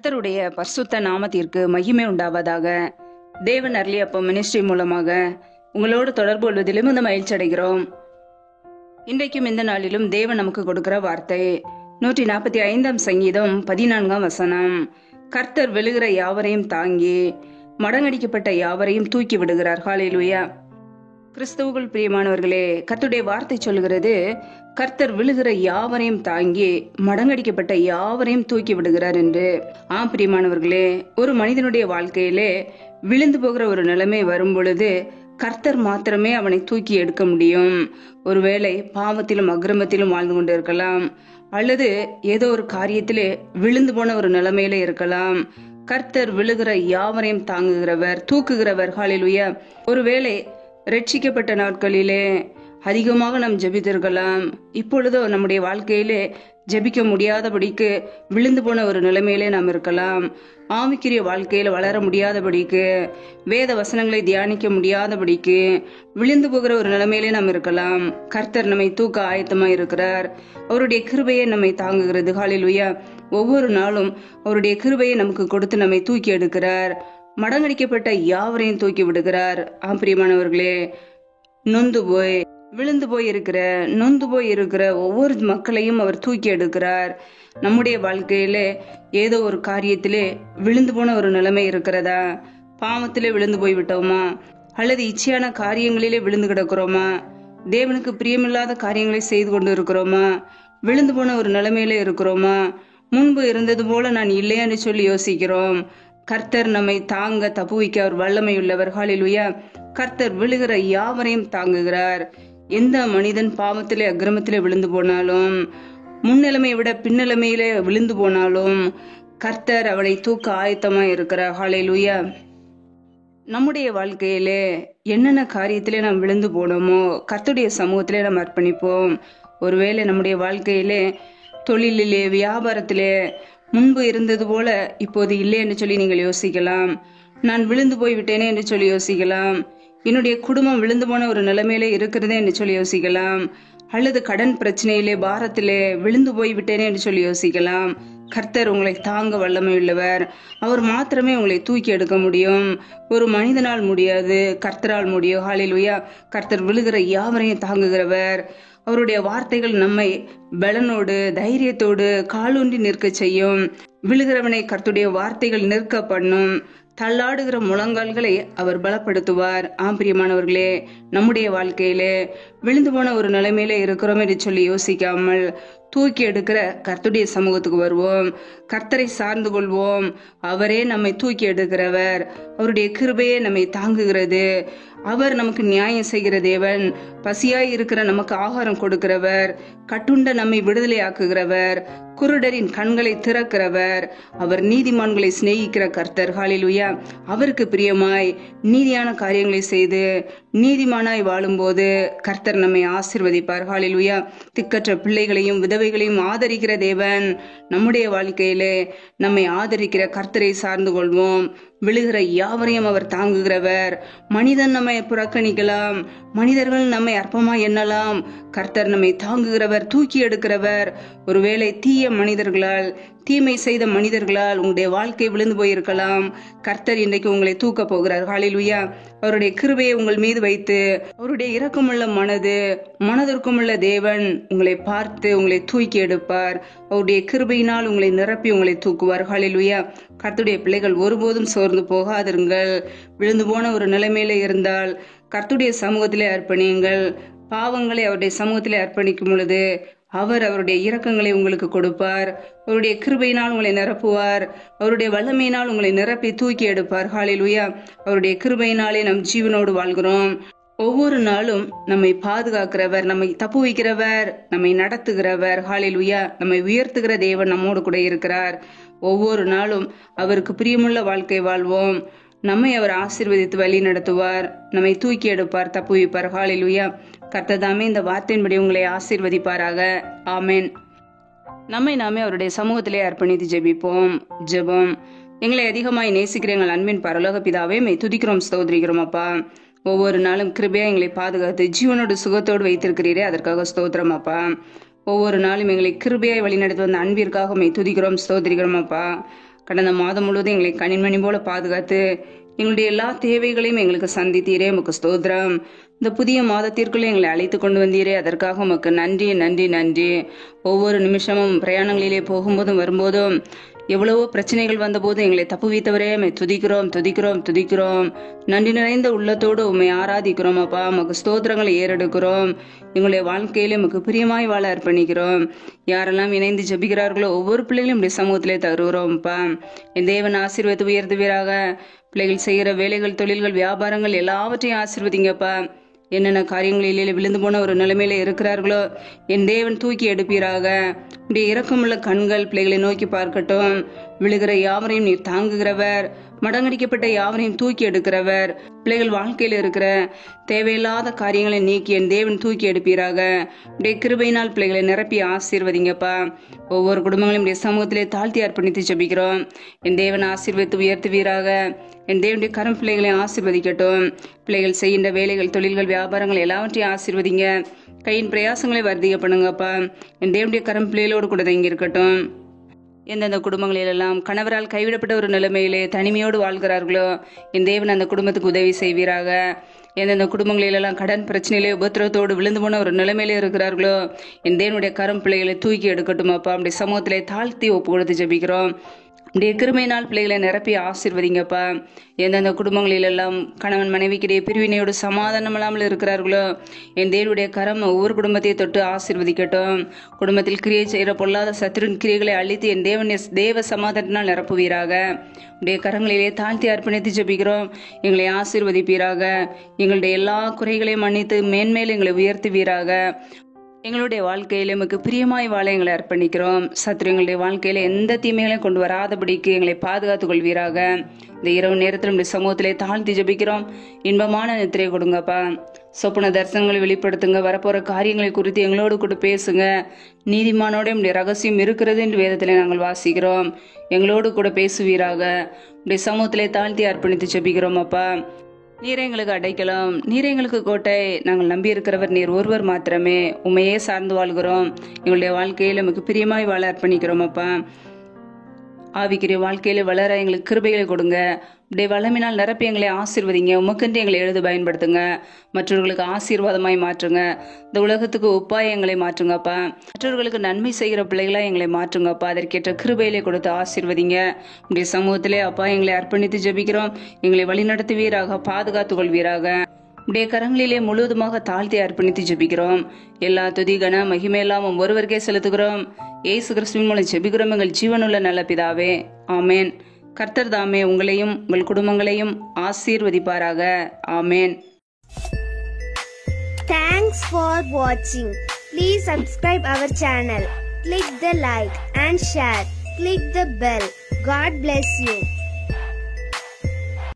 கர்த்தருடைய பரிசுத்த நாமத்திற்கு மகிமை உண்டாவதாக. தேவன் அருளியப்ப மினிஸ்ட்ரி மூலமாக உங்களோடு தொடர்பு கொள்வதிலும் இந்த மகிழ்ச்சி அடைகிறோம். இன்றைக்கும் இந்த நாளிலும் தேவன் நமக்கு கொடுக்கிற வார்த்தை 145 சங்கீதம் 14 வசனம். கர்த்தர் விழுகிற யாவரையும் தாங்கி மடங்கடிக்கப்பட்ட யாவரையும் தூக்கி விடுகிறார். ஹல்லேலூயா. கிறிஸ்துவுக்குள் பிரியமானவர்களே, கர்த்தருடைய வார்த்தை சொல்கிறது, கர்த்தர் விழுகிற யாவரையும் தாங்கி மடங்கடிக்கப்பட்ட யாவரையும் தூக்கி விடுகிறார் என்று. பிரியமானவர்களே, ஒரு மனிதனுடைய வாழ்க்கையிலே விழுந்து போகிற ஒரு நிலைமை வரும் பொழுது கர்த்தர் மாத்திரமே அவனை தூக்கி எடுக்க முடியும். ஒருவேளை பாவத்திலும் அக்கிரமத்திலும் வாழ்ந்து கொண்டு இருக்கலாம், அல்லது ஏதோ ஒரு காரியத்திலே விழுந்து போன ஒரு நிலைமையில இருக்கலாம். கர்த்தர் விழுகிற யாவரையும் தாங்குகிறவர், தூக்குகிறவர். ஹல்லேலூயா. ஒருவேளை ரட்சிக்கப்பட்ட நாட்களிலே அதிகமாக நாம் ஜெபித்திருக்கலாம். இப்பொழுதோ நம்முடைய வாழ்க்கையிலே ஜெபிக்க முடியாதபடிக்கு விழுந்து போன ஒரு நிலைமையிலே நாம் இருக்கலாம். ஆவிக்குரிய வாழ்க்கையில வளர முடியாதபடிக்கு, வேத வசனங்களை தியானிக்க முடியாதபடிக்கு விழுந்து போகிற ஒரு நிலைமையிலே நாம் இருக்கலாம். கர்த்தர் நம்மை தூக்க ஆயத்தமா இருக்கிறார். அவருடைய கிருபையை நம்மை தாங்குகிறது. ஹல்லேலூயா. ஒவ்வொரு நாளும் அவருடைய கிருபையை நமக்கு கொடுத்து நம்மை தூக்கி எடுக்கிறார். மடங்கடிக்கப்பட்ட யாவரையும் தூக்கி விடுகிறார். பிரியமானவர்களே, நொந்து போய் விழுந்து போய் இருக்கிற ஒவ்வொரு மக்களையும் அவர் தூக்கி எடுக்கிறார். நம்முடைய வாழ்க்கையில ஏதோ ஒரு காரியத்திலே விழுந்து போன ஒரு நிலைமை இருக்கிறதா? பாவத்திலே விழுந்து போய் விட்டோமா, அல்லது இச்சையான காரியங்களிலே விழுந்து கிடக்கிறோமா, தேவனுக்கு பிரியமில்லாத காரியங்களை செய்து கொண்டு இருக்கிறோமா, விழுந்து போன ஒரு நிலைமையில இருக்கிறோமா, முன்பு இருந்தது போல நான் இல்லையான்னு சொல்லி யோசிக்கிறோம். கர்த்தர் நம்மை தாங்க தப்புவிக்க அவர் வல்லமை உள்ளவர். ஹல்லேலூயா. கர்த்தர் விழுகிற யாவரையும் தாங்குகிறார். எந்த மனிதன் பாவத்திலே அக்கிரமத்திலே விழுந்து போனாலும், முன்னிலைமையை விட பின்னிலைமையிலே விழுந்து போனாலும் கர்த்தர் அவனை தூக்க ஆயத்தமா இருக்கிறார். ஹல்லேலூயா. நம்முடைய வாழ்க்கையிலே என்னென்ன காரியத்திலே நாம் விழுந்து போனோமோ கர்த்தருடைய சமூகத்திலே நாம் அர்ப்பணிப்போம். ஒருவேளை நம்முடைய வாழ்க்கையிலே தொழிலிலே, வியாபாரத்திலே முன்பு இருந்தது போல இப்போது இல்லை என்று சொல்லி நீங்கள் யோசிக்கலாம். நான் விழுந்து போய் விட்டேனே என்று சொல்லி யோசிக்கலாம். என்னுடைய குடும்பம் விழுந்து போன ஒரு நிலைமையிலே இருக்கிறதே என்று சொல்லி யோசிக்கலாம். அல்லது கடன் பிரச்சனையிலே, பாரத்திலே விழுந்து போய் விட்டேனே என்று சொல்லி யோசிக்கலாம். கர்த்தர் உங்களை தாங்க வல்லமை உள்ளவர். அவர் மாத்திரமே உங்களை தூக்கி எடுக்க முடியும். ஒரு மனிதனால் முடியாது, கர்த்தரால் முடியும். ஹல்லேலூயா. கர்த்தர் விழுகிற யாவரையும் தாங்குகிறவர். அவருடைய வார்த்தைகள் நம்மை பலனோடு, தைரியத்தோடு காலூன்றி நிற்க செய்யும். விழுகிறவனை கர்த்தருடைய வார்த்தைகள் நிற்க பண்ணும். தள்ளாடுகிற முழங்கால்களை அவர் பலப்படுத்துவார். பிரியமானவர்களே, நம்முடைய வாழ்க்கையிலே விழுந்து போன ஒரு நிலைமையில இருக்கிறோம் என்று சொல்லி யோசிக்காமல் தூக்கி எடுக்கிற கர்த்தருடைய சமூகத்துக்கு வருவோம். கர்த்தரை சார்ந்து கொள்வோம். அவரே நம்மை தூக்கி எடுக்கிறவர். அவருடைய கிருபையே நம்மை தாங்குகிறது. அவர் நமக்கு நியாயம் செய்கிற தேவன். பசியாய் இருக்கிற நமக்கு ஆகாரம் கொடுக்கிறவர். கட்டுண்ட நம்மை விடுதலை ஆக்குகிறவர். குருடரின் கண்களை திறக்கிறவர். அவர் நீதிமான்களை சிநேகிக்கிற கர்த்தர். ஹல்லேலூயா. அவருக்கு பிரியமாய் நீதியான காரியங்களை செய்து நீதிமானாய் வாழும்போது கர்த்தர் நம்மை ஆசீர்வதிப்பார். ஹல்லேலூயா. திக்கற்ற பிள்ளைகளையும் விதவைகளையும் ஆதரிக்கிற தேவன். நம்முடைய வாழ்க்கையிலே நம்மை ஆதரிக்கிற கர்த்தரை சார்ந்து கொள்வோம். விழுகிற யாவரையும் அவர் தாங்குகிறவர். மனிதன் நம்மை புறக்கணிக்கலாம், மனிதர்கள் நம்மை அற்பமா எண்ணலாம். கர்த்தர் நம்மை தாங்குகிறவர், தூக்கி எடுக்கிறவர். ஒருவேளை தீய மனிதர்களால், தீமை செய்த மனிதர்களால் உங்களுடைய வாழ்க்கை விழுந்து போயிருக்கலாம். கர்த்தர் இன்றைக்கு உங்களை தூக்க போகிறார். ஹல்லேலூயா. அவருடைய கிருபையை உங்கள் மீது வைத்து, அவருடைய இரக்கமுள்ள மனதிற்குமுள்ள தேவன் உங்களை பார்த்து உங்களை தூக்கி எடுப்பார். அவருடைய கிருபையினால் உங்களை நிரப்பி உங்களை தூக்குவார். ஹல்லேலூயா. கர்த்தருடைய பிள்ளைகள் ஒருபோதும் சோர்ந்து போகாதிருங்கள். விழுந்து போன ஒரு நிலைமையில இருந்தால் கர்த்தருடைய சமூகத்திலே அர்ப்பணியுங்கள். பாவங்களை அவருடைய சமூகத்திலே அர்ப்பணிக்கும் பொழுது அவர் அவருடைய இரக்கங்களை உங்களுக்கு கொடுப்பார். அவருடைய கிருபையினால் உங்களை நிரப்புவார். அவருடைய வல்லமையினால் உங்களை நிரப்பி தூக்கி எடுப்பார். ஹல்லேலூயா. அவருடைய கிருபையினாலே நம் ஜீவனோடு வாழ்கிறோம். ஒவ்வொரு நாளும் நம்மை பாதுகாக்கிறவர், நம்மை தப்புவிக்கிறவர், நம்மை நடத்துகிறவர். ஹல்லேலூயா. நம்மை உயர்த்துகிற தேவன் நம்மோடு கூட இருக்கிறார். ஒவ்வொரு நாளும் அவருக்கு பிரியமுள்ள வாழ்க்கை வாழ்வோம். நம்மை அவர் ஆசீர்வதித்து வழி நடத்துவார். நம்மை தூக்கி எடுப்பார், தப்புவிப்பார். ஹல்லேலூயா. கர்த்தர் இந்த வார்த்தையின்படி உங்களை ஆசீர்வதிப்பாராக. ஆமென். நம்மை நாமே அவருடைய சமூகத்திலே அர்ப்பணித்து ஜெபிப்போம். ஜெபம். எங்களை அதிகமாய் நேசிக்கிற எங்கள் அன்பின் பரலோக பிதாவே, மை துதிக்கிறோம், ஸ்தோத்திரிக்கிறோம். அப்பா, ஒவ்வொரு நாளும் கிருபையா எங்களை பாதுகாத்து ஜீவனோடு சுகத்தோடு வைத்திருக்கிறீரே, அதற்காக ஸ்தோத்திரம் அப்பா. ஒவ்வொரு நாளும் எங்களை கிருபையாய் வழிநடத்தி வந்த அன்பிற்காக உம்மை துதிக்கிறோம், ஸ்தோத்திரிக்கிறோம் அப்பா. கடந்த மாதம் முழுவதும் எங்களை கனிமணி போல பாதுகாத்து எங்களுடைய எல்லா தேவைகளையும் எங்களுக்கு சந்தித்தீரே, உமக்கு ஸ்தோத்திரம். இந்த புதிய மாதத்திற்குள்ளே எங்களை அழைத்து கொண்டு வந்தீரே, அதற்காக உமக்கு நன்றி நன்றி நன்றி. ஒவ்வொரு நிமிஷமும் பிரயாணங்களிலே போகும்போதும் வரும்போதும் எவ்வளவோ பிரச்சனைகள் வந்தபோது எங்களை தப்புவித்தவரே, உம்மை துதிக்கிறோம் துதிக்கிறோம் துதிக்கிறோம். நன்றி நிறைந்த உள்ளத்தோடு உம்மை ஆராதிக்கிறோம் அப்பா. உமக்கு ஸ்தோத்திரங்களை ஏறெடுக்கிறோம். எங்களுடைய வாழ்க்கையில உமக்கு பிரியமாய் வாழ அர்ப்பணிக்கிறோம். யாரெல்லாம் இணைந்து ஜெபிக்கிறார்களோ ஒவ்வொரு பிள்ளைகளும் இப்படி சமூகத்திலே தருகிறோம்ப்பா. என் தேவன் ஆசீர்வதித்து உயர்த்துவீராக. பிள்ளைகள் செய்கிற வேலைகள், தொழில்கள், வியாபாரங்கள் எல்லாவற்றையும் ஆசீர்வதிங்கப்பா. என்னென்ன காரியங்களிலே விழுந்து போன ஒரு நிலைமையில இருக்கிறார்களோ என் தேவன் தூக்கி எடுப்பீராக. உடைய இரக்கமுள்ள கண்கள் பிள்ளைகளை நோக்கி பார்க்கட்டும். விழுகிற யாவரையும் நீர் தாங்குகிறவர், மடங்கடிக்கப்பட்ட யாவரையும் தூக்கி எடுக்கிறவர். பிள்ளைகள் வாழ்க்கையில் இருக்கிற தேவையில்லாத காரியங்களை நீக்கி என் தேவன் தூக்கி எடுப்பீராக. உடைய கிருபையினால் பிள்ளைகளை நிரப்பி ஆசீர்வதிங்கப்பா. ஒவ்வொரு குடும்பங்களையும் உடைய சமூகத்திலே தாழ்த்தி அர்ப்பணித்து ஜெபிக்கிறோம். என் தேவன் ஆசீர்வதித்து உயர்த்துவீராக. என் தேவனுடைய கரம் பிள்ளைகளை ஆசீர்வதிக்கட்டும். பிள்ளைகள் செய்கின்ற வேலைகள், தொழில்கள், வியாபாரங்கள் எல்லாவற்றையும் ஆசீர்வதிங்க. கையின் பிரயாசங்களை வர்த்திக்க பண்ணுங்கப்பா. என் தேவனுடைய கரம் பிள்ளைகளோடு கூட தங்கி இருக்கட்டும். எந்தெந்த குடும்பங்களிலெல்லாம் கணவரால் கைவிடப்பட்ட ஒரு நிலைமையிலே தனிமையோடு வாழ்கிறார்களோ என் தேவன் அந்த குடும்பத்துக்கு உதவி செய்வீராக. எந்தெந்த குடும்பங்களிலெல்லாம் கடன் பிரச்சனையிலே உபத்திரத்தோடு விழுந்து போன ஒரு நிலைமையிலே இருக்கிறார்களோ என் தேவனுடைய கரம் பிள்ளைகளை தூக்கி எடுக்கட்டும் அப்பா. அப்படி சமூகத்திலே தாழ்த்தி ஒப்பு கொடுத்து ஜெபிக்கிறோம். உடைய கிருபையினால் பிள்ளைகளை நிரப்பி ஆசீர்வதிங்கப்பா. எந்தெந்த குடும்பங்களிலெல்லாம் கணவன் மனைவிக்கிடையே பிரிவினையோடு சமாதானம் இல்லாமல் இருக்கிறார்களோ என் தேவனுடைய கரம் ஒவ்வொரு குடும்பத்தையும் தொட்டு ஆசீர்வதிக்கட்டும். குடும்பத்தில் கிரியை செய்கிற பொல்லாத சத்துருவின் கிரியைகளை அழித்து என் தேவ சமாதானத்தினால் நிரப்புவீராக. உடைய கரங்களிலே தாழ்த்தி அர்ப்பணித்து ஜெபிக்கிறோம். எங்களை ஆசீர்வதிப்பீராக. எங்களுடைய எல்லா குறைகளையும் மன்னித்து மேன்மேல் எங்களை உயர்த்துவீராக. எங்களுடைய வாழ்க்கையில எமக்கு பிரியமாய் வாழ எங்களை அர்ப்பணிக்கிறோம். சத்ரு எங்களுடைய வாழ்க்கையில எந்த தீமைகளையும் கொண்டு வராதபடிக்கு எங்களை பாதுகாத்துக் கொள்வீராக. இந்த இரவு நேரத்தில் நம்முடைய சமூகத்திலே தாழ்த்தி ஜெபிக்கிறோம். இன்பமான நித்திரை கொடுங்கப்பா. சொப்பன தரிசனங்களை வெளிப்படுத்துங்க. வரப்போற காரியங்களை குறித்து எங்களோடு கூட பேசுங்க. நீதிமானோட நம்முடைய ரகசியம் இருக்கிறது என்று வேதத்திலே நாங்கள் வாசிக்கிறோம். எங்களோடு கூட பேசுவீராக. நம்முடைய சமூகத்திலே தாழ்த்தி அர்ப்பணித்து ஜெபிக்கிறோம் அப்பா. நீரே எங்களுக்கு அடைக்கலாம், நீரே எங்களுக்கு கோட்டை. நாங்கள் நம்பி இருக்கிறவர் நீர் ஒருவர் மாத்திரமே. உண்மையே சார்ந்து வாழ்கிறோம். எங்களுடைய வாழ்க்கையில் நமக்கு பிரியமாய் வாழ அர்ப்பணிக்கிறோம் அப்பா. ஆவிக்குரிய வாழ்க்கையில வளர எங்களுக்கு கிருபைகளை கொடுங்க. இப்படி வளமினால் நிரப்பி எங்களை ஆசீர்வதிங்க. உமக்கென்று எங்களை எழுத பயன்படுத்துங்க. மற்றவர்களுக்கு ஆசீர்வாதமாய் மாற்றுங்க. இந்த உலகத்துக்கு ஒப்பாய் எங்களை மாற்றுங்கப்பா. மற்றவர்களுக்கு நன்மை செய்கிற பிள்ளைகளா எங்களை மாற்றுங்கப்பா. அதற்கேற்ற கிருபையிலே கொடுத்து ஆசீர்வதிங்க. உடைய சமூகத்திலே அப்பா எங்களை அர்ப்பணித்து ஜெபிக்கிறோம். எங்களை வழிநடத்துவீராக, பாதுகாத்துக் கொள்வீராக. உடைய கரங்களிலே முழுவதுமாக தாழ்த்தி அர்ப்பணித்து ஜெபிக்கிறோம். எல்லா துதி கன மகிமையெல்லாம் ஒருவருக்கே செலுத்துகிறோம். இயேசு கிறிஸ்துவின் மூலம் ஜெபிக்கிறோம் எங்கள் ஜீவனுள்ள நல்ல பிதாவே, ஆமேன். கர்த்தர் தாமே உங்களையும் உங்கள் குடும்பங்களையும் ஆசீர்வதிப்பாராக. ஆமேன். Thanks for watching. Please subscribe our channel. Click the like and share. Click the bell. God bless you.